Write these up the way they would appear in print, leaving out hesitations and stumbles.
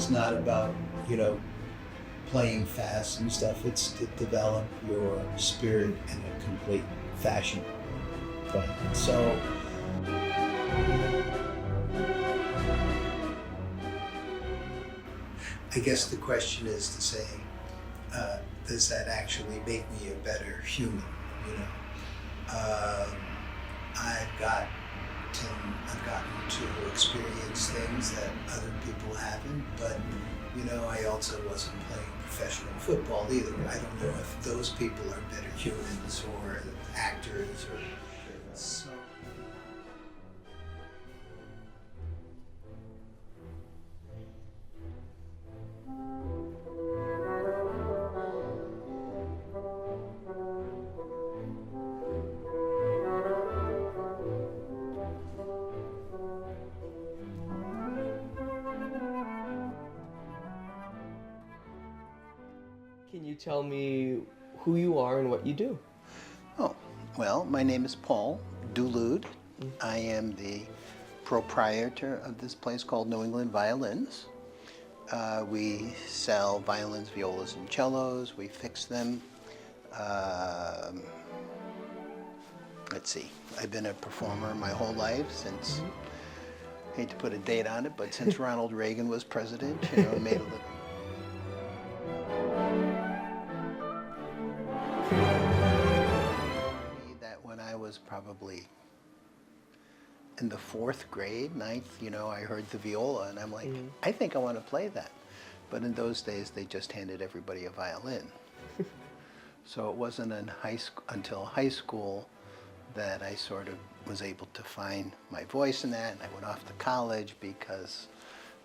is not about, playing fast and stuff. It's to develop your spirit in a complete fashion. But so I guess the question is to say, does that actually make me a better human? I've gotten to experience things that other people haven't, but I also wasn't playing professional football either. I don't know if those people are better humans or actors or so. Can you tell me who you are and what you do? Oh, well, my name is Paul Dulude. I am the proprietor of this place called New England Violins. We sell violins, violas, and cellos. We fix them. Let's see, I've been a performer my whole life since, hate to put a date on it, but since Ronald Reagan was president, made a living. That when I was probably in the 4th grade, 9th, I heard the viola and I'm like, I think I want to play that. But in those days, they just handed everybody a violin. So it wasn't until high school that I sort of was able to find my voice in that. And I went off to college because,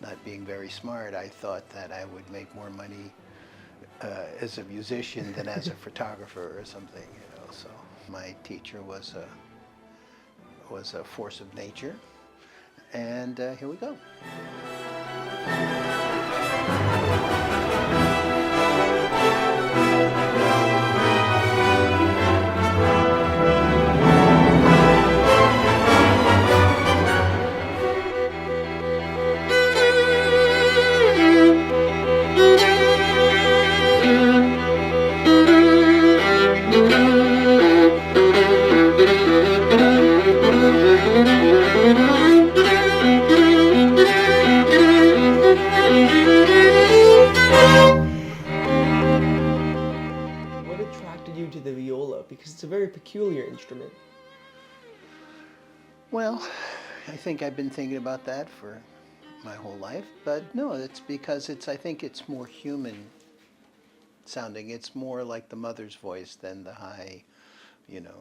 not being very smart, I thought that I would make more money as a musician than as a photographer or something. So my teacher was a force of nature, and here we go. Because it's a very peculiar instrument. Well, I think I've been thinking about that for my whole life, but no, it's because I think it's more human sounding. It's more like the mother's voice than the high,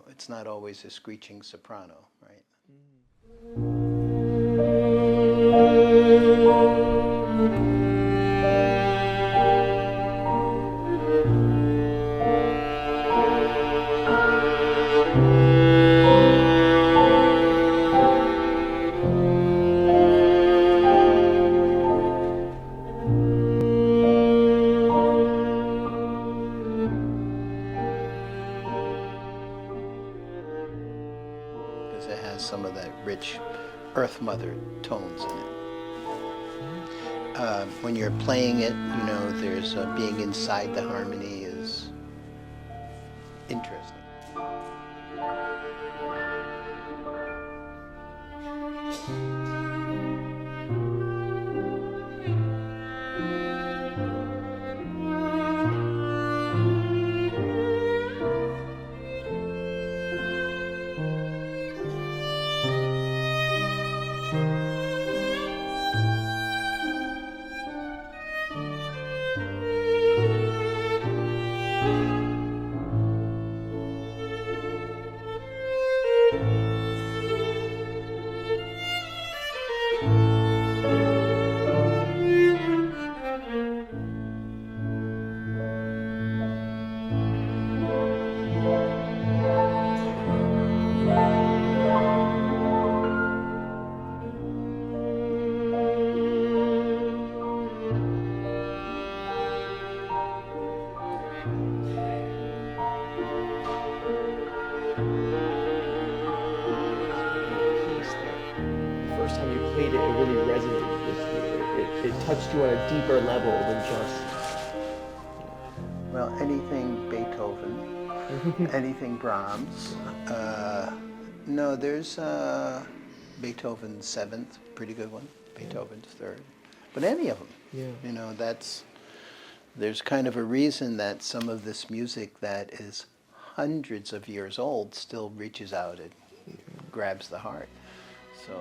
it's not always a screeching soprano, right? It has some of that rich Earth Mother tones in it. When you're playing it, there's being inside the harmony is interesting. touched you on a deeper level than just... Well, anything Beethoven, anything Brahms. No, there's Beethoven's Seventh, pretty good one. Beethoven's Third, but any of them. Yeah. You know, there's kind of a reason that some of this music that is hundreds of years old still reaches out. It grabs the heart. So.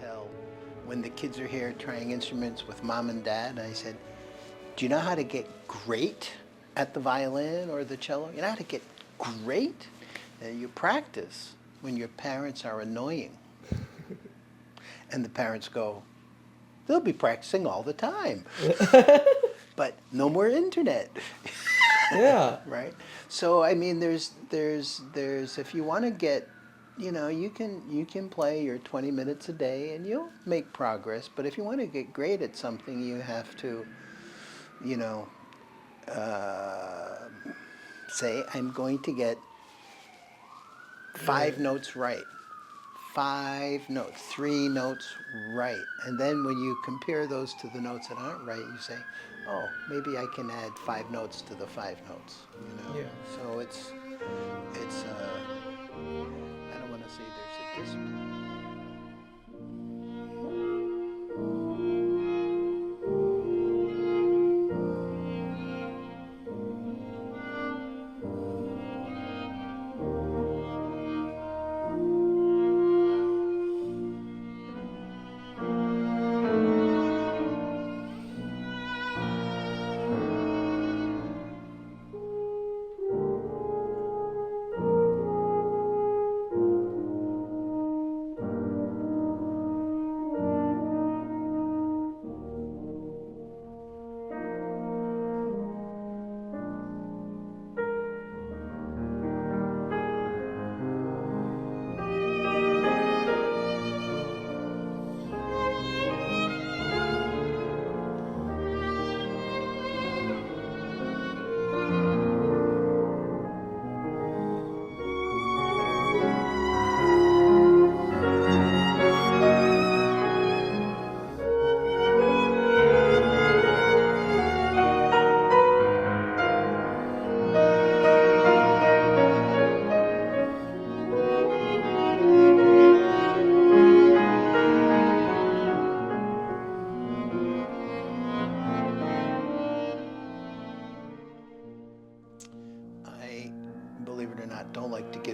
Tell when the kids are here trying instruments with mom and dad, I said, do you know how to get great at the violin or the cello? You know how to get great? And you practice when your parents are annoying. And the parents go, they'll be practicing all the time. But no more internet. Yeah. Right? So I mean there's if you want to get, you know, you can play your 20 minutes a day and you'll make progress. But if you want to get great at something, you have to, you know, say, I'm going to get 5 notes right. 5 notes, 3 notes right. And then when you compare those to the notes that aren't right, you say, oh, maybe I can add 5 notes to the 5 notes, you know? Yeah. So it's I don't want to say there's a discipline.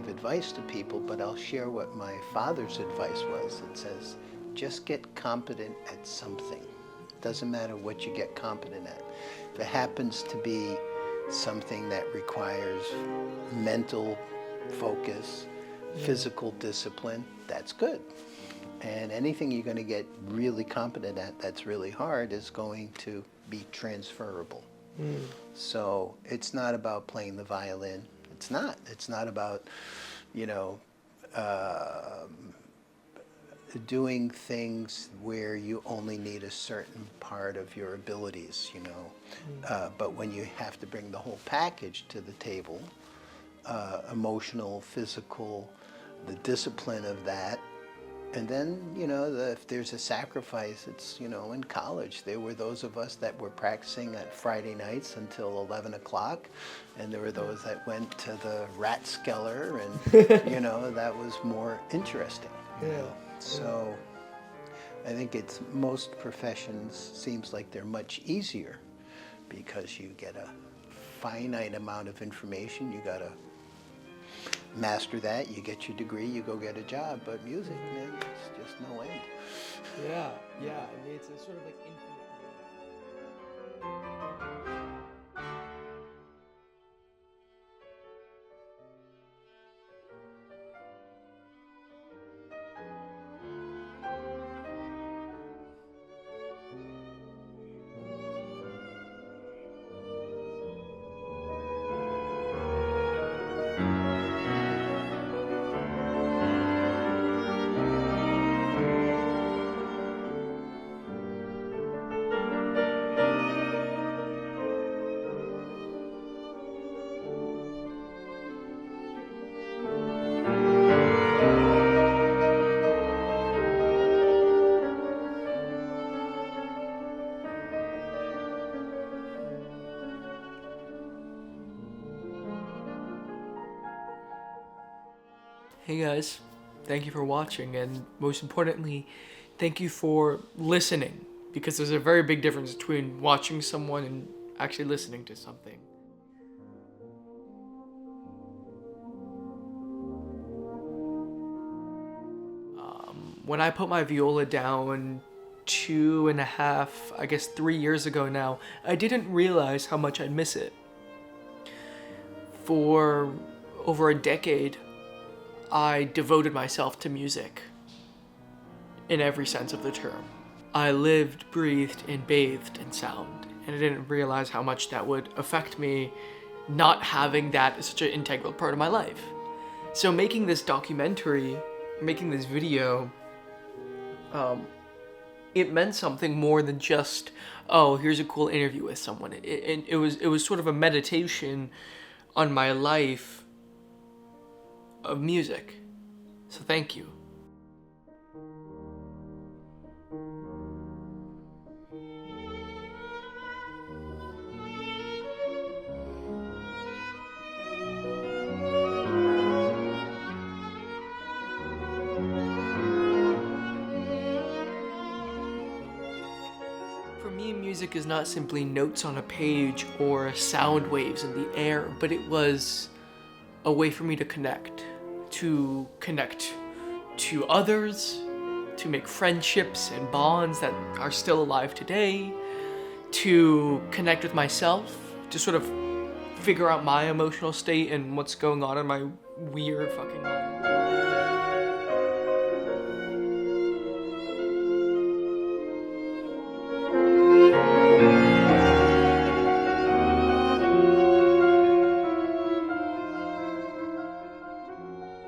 Advice to people, but I'll share what my father's advice was. It says, just get competent at something. Doesn't matter what you get competent at. If it happens to be something that requires mental focus, physical discipline, that's good. And anything you're going to get really competent at that's really hard is going to be transferable. So it's not about playing the violin. It's not. It's not about, you know, doing things where you only need a certain part of your abilities, you know. But when you have to bring the whole package to the table, emotional, physical, the discipline of that, and then, you know, if there's a sacrifice, it's, you know, in college, there were those of us that were practicing at Friday nights until 11 o'clock, and there were those that went to the Ratskeller, and, you know, that was more interesting. You know? So I think it's most professions seems like they're much easier because you get a finite amount of information. You gotta master that. You get your degree. You go get a job. But music, man, it's just no end. Yeah. I mean, it's a sort of like infinite. Hey guys, thank you for watching, and most importantly, thank you for listening, because there's a very big difference between watching someone and actually listening to something. When I put my viola down 3 years ago now, I didn't realize how much I'd miss it. For over a decade, I devoted myself to music, in every sense of the term. I lived, breathed, and bathed in sound, and I didn't realize how much that would affect me not having that as such an integral part of my life. So making this documentary, making this video, it meant something more than just, oh, here's a cool interview with someone. It was sort of a meditation on my life of music. So thank you. For me, music is not simply notes on a page or sound waves in the air, but it was a way for me to connect to others, to make friendships and bonds that are still alive today, to connect with myself, to sort of figure out my emotional state and what's going on in my weird fucking mind.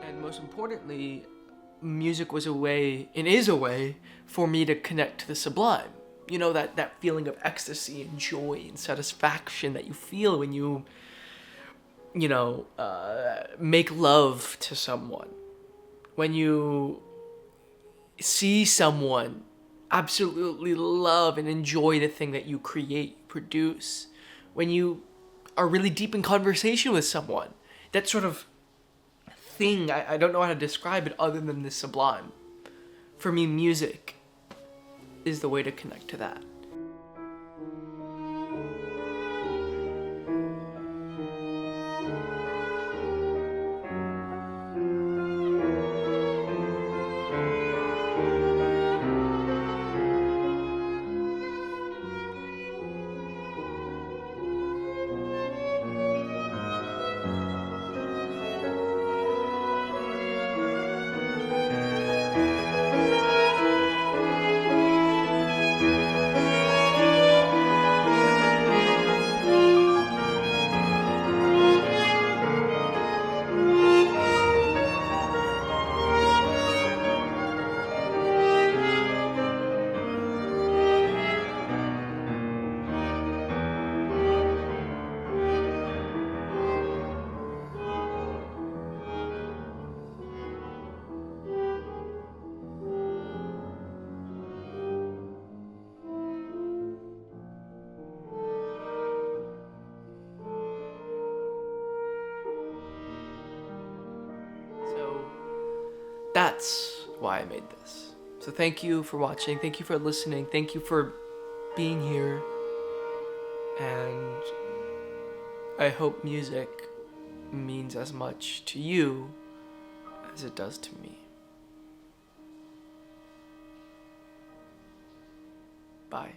And most importantly, music was a way, and is a way, for me to connect to the sublime. You know, that feeling of ecstasy and joy and satisfaction that you feel when you make love to someone. When you see someone absolutely love and enjoy the thing that you create, produce. When you are really deep in conversation with someone. That sort of thing, I don't know how to describe it other than the sublime. For me, music is the way to connect to that. So that's why I made this. So thank you for watching. Thank you for listening. Thank you for being here. And I hope music means as much to you as it does to me. Bye.